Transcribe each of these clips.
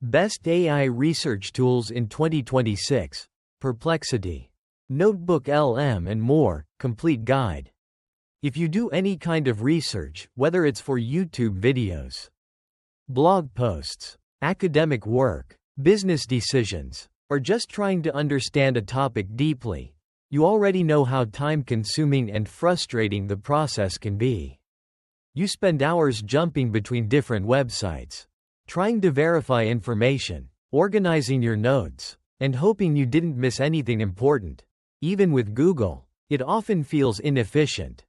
Best AI Research Tools in 2026. Perplexity, Notebook LM and more, complete guide. If you do any kind of research, whether it's for YouTube videos, blog posts, academic work, business decisions, or just trying to understand a topic deeply, you already know how time-consuming and frustrating the process can be. You spend hours jumping between different websites, trying to verify information, organizing your notes, and hoping you didn't miss anything important. Even with Google, it often feels inefficient.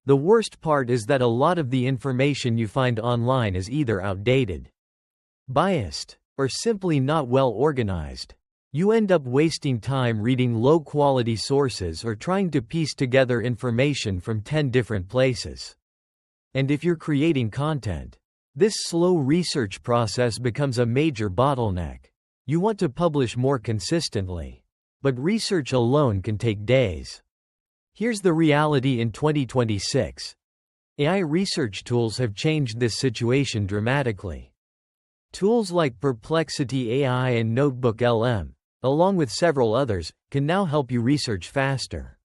The worst part is that a lot of the information you find online is either outdated, biased, or simply not well organized. You end up wasting time reading low-quality sources or trying to piece together information from 10 different places. And if you're creating content, this slow research process becomes a major bottleneck. You want to publish more consistently, but research alone can take days. Here's the reality in 2026. AI research tools have changed this situation dramatically. Tools like Perplexity AI and Notebook LM, along with several others, can now help you research faster,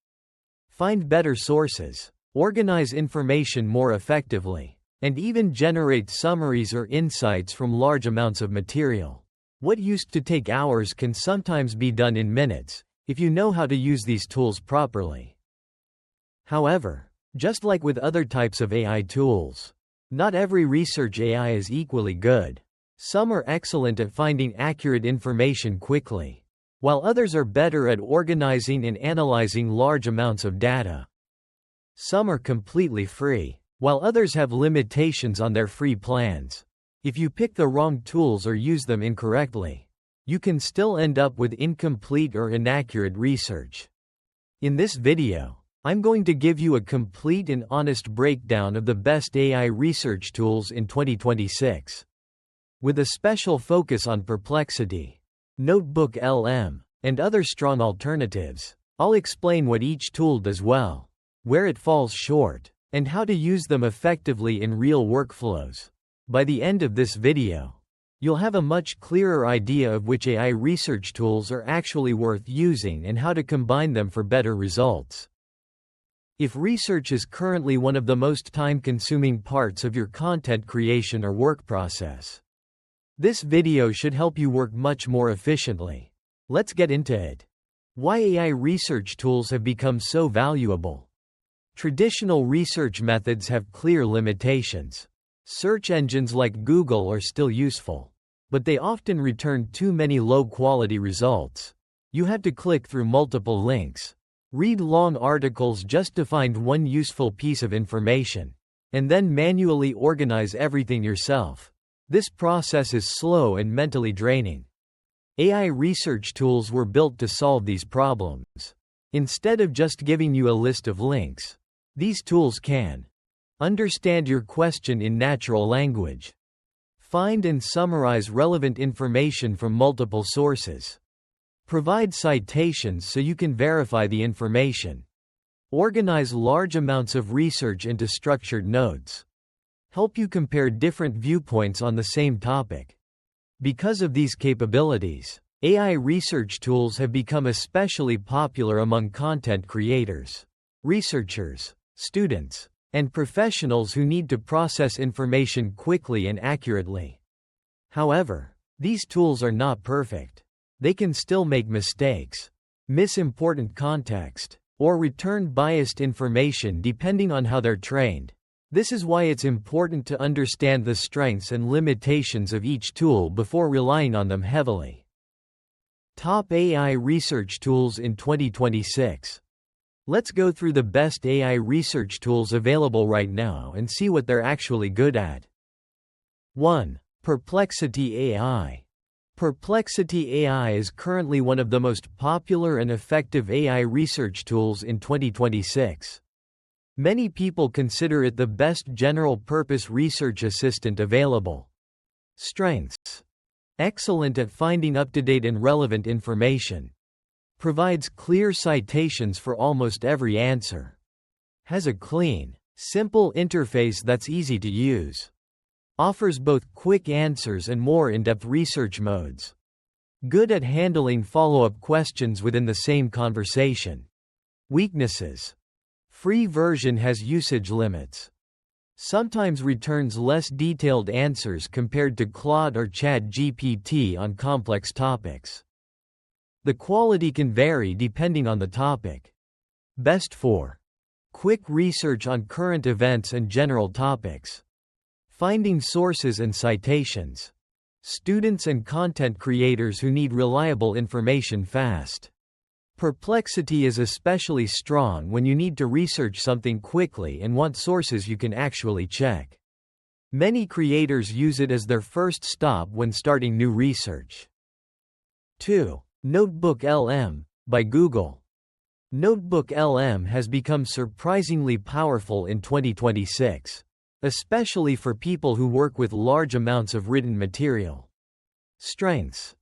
find better sources, organize information more effectively, and even generate summaries or insights from large amounts of material. What used to take hours can sometimes be done in minutes, if you know how to use these tools properly. However, just like with other types of AI tools, not every research AI is equally good. Some are excellent at finding accurate information quickly, while others are better at organizing and analyzing large amounts of data. Some are completely free, while others have limitations on their free plans. If you pick the wrong tools or use them incorrectly, you can still end up with incomplete or inaccurate research. In this video, I'm going to give you a complete and honest breakdown of the best AI research tools in 2026. With a special focus on Perplexity, Notebook LM, and other strong alternatives. I'll explain what each tool does well, where it falls short, and how to use them effectively in real workflows. By the end of this video, you'll have a much clearer idea of which AI research tools are actually worth using and how to combine them for better results. If research is currently one of the most time-consuming parts of your content creation or work process, this video should help you work much more efficiently. Let's get into it. Why AI research tools have become so valuable. Traditional research methods have clear limitations. Search engines like Google are still useful, but they often return too many low-quality results. You have to click through multiple links, read long articles just to find one useful piece of information, and then manually organize everything yourself. This process is slow and mentally draining. AI research tools were built to solve these problems. Instead of just giving you a list of links, these tools can understand your question in natural language, find and summarize relevant information from multiple sources, provide citations so you can verify the information, organize large amounts of research into structured notes, help you compare different viewpoints on the same topic. Because of these capabilities, AI research tools have become especially popular among content creators, researchers, students, and professionals who need to process information quickly and accurately. However, these tools are not perfect. They can still make mistakes, miss important context, or return biased information depending on how they're trained. This is why it's important to understand the strengths and limitations of each tool before relying on them heavily. Top AI research tools in 2026. Let's go through the best AI research tools available right now and see what they're actually good at. 1. Perplexity AI. Perplexity AI is currently one of the most popular and effective AI research tools in 2026. Many people consider it the best general-purpose research assistant available. Strengths: excellent at finding up-to-date and relevant information. Provides clear citations for almost every answer. Has a clean, simple interface that's easy to use. Offers both quick answers and more in-depth research modes. Good at handling follow-up questions within the same conversation. Weaknesses. Free version has usage limits. Sometimes returns less detailed answers compared to Claude or ChatGPT on complex topics. The quality can vary depending on the topic. Best for quick research on current events and general topics. Finding sources and citations. Students and content creators who need reliable information fast. Perplexity is especially strong when you need to research something quickly and want sources you can actually check. Many creators use it as their first stop when starting new research. 2. Notebook LM, by Google. Notebook LM has become surprisingly powerful in 2026. Especially for people who work with large amounts of written material. Strengths.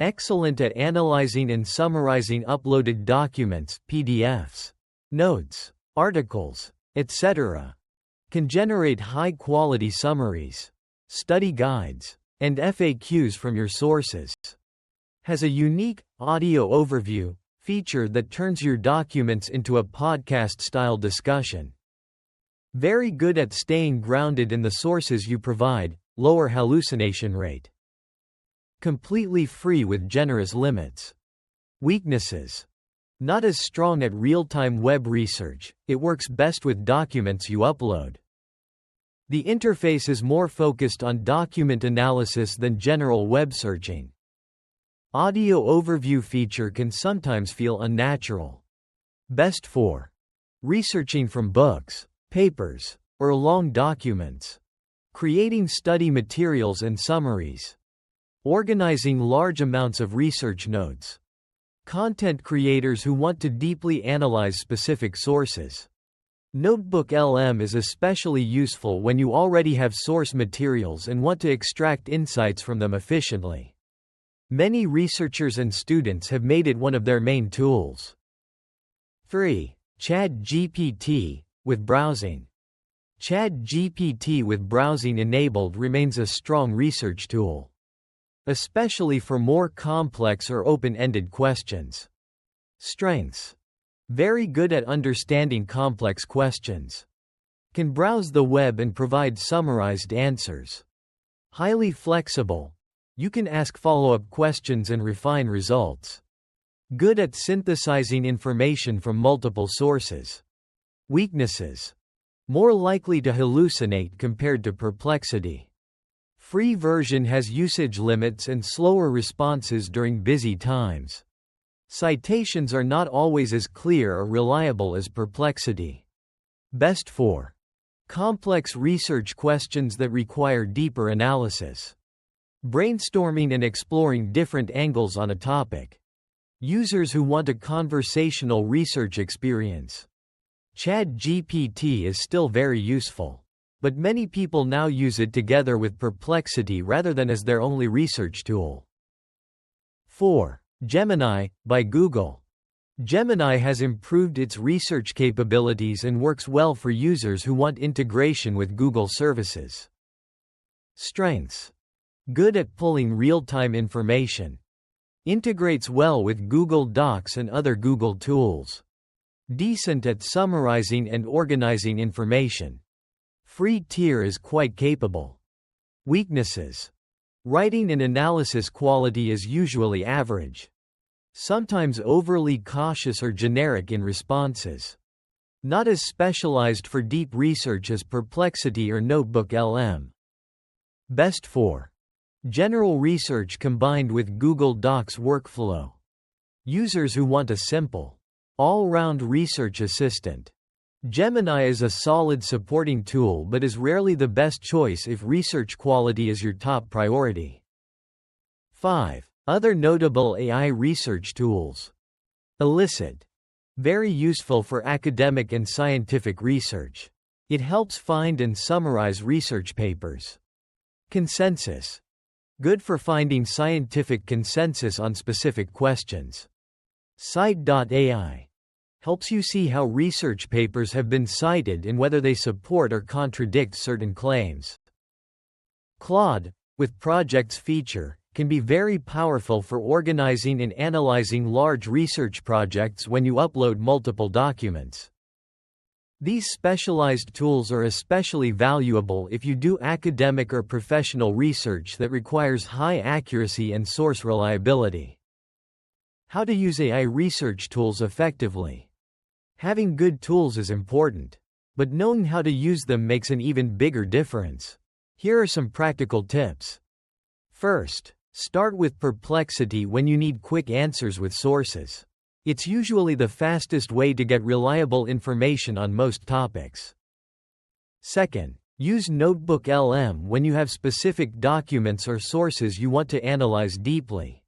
Excellent at analyzing and summarizing uploaded documents, PDFs, notes, articles, etc. Can generate high-quality summaries, study guides, and FAQs from your sources. Has a unique audio overview feature that turns your documents into a podcast-style discussion. Very good at staying grounded in the sources you provide, lower hallucination rate. Completely free with generous limits. Weaknesses. Not as strong at real-time web research, it works best with documents you upload. The interface is more focused on document analysis than general web searching. Audio overview feature can sometimes feel unnatural. Best for researching from books, papers, or long documents. Creating study materials and summaries. Organizing large amounts of research notes. Content creators who want to deeply analyze specific sources. Notebook LM is especially useful when you already have source materials and want to extract insights from them efficiently. Many researchers and students have made it one of their main tools. 3. ChatGPT, with browsing. ChatGPT with browsing enabled remains a strong research tool. Especially for more complex or open-ended questions. Strengths. Very good at understanding complex questions. Can browse the web and provide summarized answers. Highly flexible. You can ask follow-up questions and refine results. Good at synthesizing information from multiple sources. Weaknesses. More likely to hallucinate compared to Perplexity. Free version has usage limits and slower responses during busy times. Citations are not always as clear or reliable as Perplexity. Best for complex research questions that require deeper analysis. Brainstorming and exploring different angles on a topic. Users who want a conversational research experience. ChatGPT is still very useful. But many people now use it together with Perplexity rather than as their only research tool. 4. Gemini, by Google. Gemini has improved its research capabilities and works well for users who want integration with Google services. Strengths. Good at pulling real-time information. Integrates well with Google Docs and other Google tools. Decent at summarizing and organizing information. Free tier is quite capable. Weaknesses. Writing and analysis quality is usually average. Sometimes overly cautious or generic in responses. Not as specialized for deep research as Perplexity or Notebook LM. Best for general research combined with Google Docs workflow. Users who want a simple, all-round research assistant. Gemini is a solid supporting tool but is rarely the best choice if research quality is your top priority. 5. Other notable AI research tools. Elicit. Very useful for academic and scientific research. It helps find and summarize research papers. Consensus. Good for finding scientific consensus on specific questions. Cite.ai. Helps you see how research papers have been cited and whether they support or contradict certain claims. Claude, with projects feature, can be very powerful for organizing and analyzing large research projects when you upload multiple documents. These specialized tools are especially valuable if you do academic or professional research that requires high accuracy and source reliability. How to use AI research tools effectively. Having good tools is important, but knowing how to use them makes an even bigger difference. Here are some practical tips. First, start with Perplexity when you need quick answers with sources. It's usually the fastest way to get reliable information on most topics. Second, use NotebookLM when you have specific documents or sources you want to analyze deeply.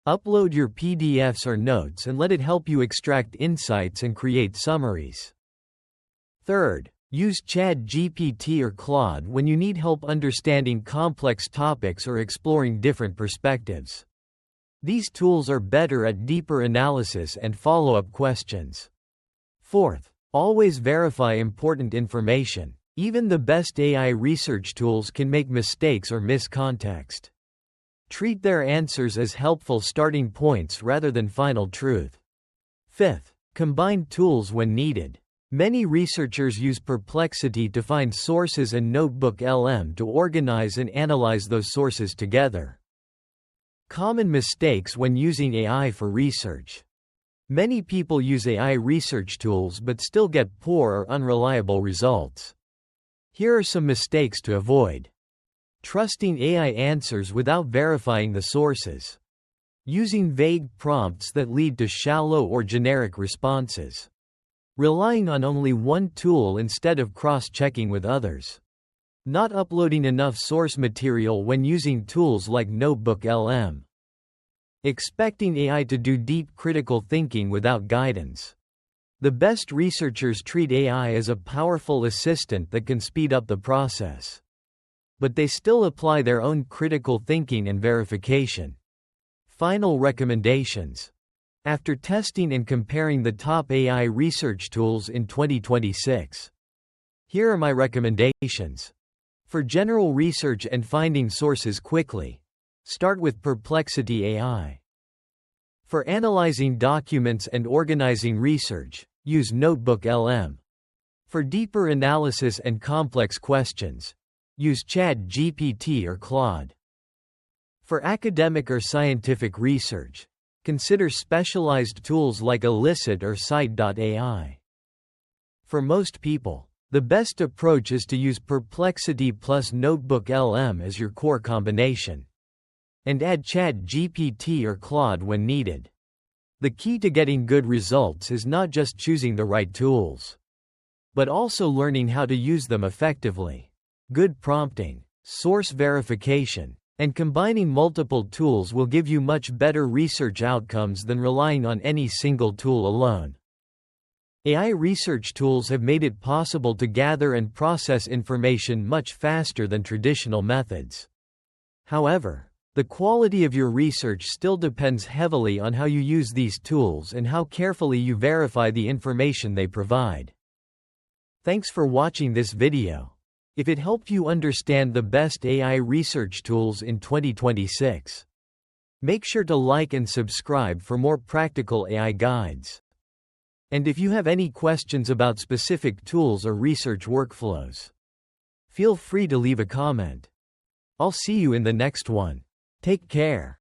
Upload your PDFs or notes and let it help you extract insights and create summaries. Third, use ChatGPT or Claude when you need help understanding complex topics or exploring different perspectives. These tools are better at deeper analysis and follow-up questions. Fourth, always verify important information. Even the best AI research tools can make mistakes or miss context. Treat their answers as helpful starting points rather than final truth. Fifth, combine tools when needed. Many researchers use Perplexity to find sources and NotebookLM to organize and analyze those sources together. Common mistakes when using AI for research. Many people use AI research tools but still get poor or unreliable results. Here are some mistakes to avoid. Trusting AI answers without verifying the sources. Using vague prompts that lead to shallow or generic responses. Relying on only one tool instead of cross-checking with others. Not uploading enough source material when using tools like NotebookLM. Expecting AI to do deep critical thinking without guidance. The best researchers treat AI as a powerful assistant that can speed up the process. But they still apply their own critical thinking and verification. Final recommendations. After testing and comparing the top AI research tools in 2026, here are my recommendations. For general research and finding sources quickly, start with Perplexity AI. For analyzing documents and organizing research, use NotebookLM. For deeper analysis and complex questions, use ChatGPT or Claude. For academic or scientific research, consider specialized tools like Elicit or Cite.ai. For most people, the best approach is to use Perplexity plus NotebookLM as your core combination. And add ChatGPT or Claude when needed. The key to getting good results is not just choosing the right tools, but also learning how to use them effectively. Good prompting, source verification, and combining multiple tools will give you much better research outcomes than relying on any single tool alone. AI research tools have made it possible to gather and process information much faster than traditional methods. However, the quality of your research still depends heavily on how you use these tools and how carefully you verify the information they provide. Thanks for watching this video. If it helped you understand the best AI research tools in 2026, make sure to like and subscribe for more practical AI guides. And if you have any questions about specific tools or research workflows, feel free to leave a comment. I'll see you in the next one. Take care.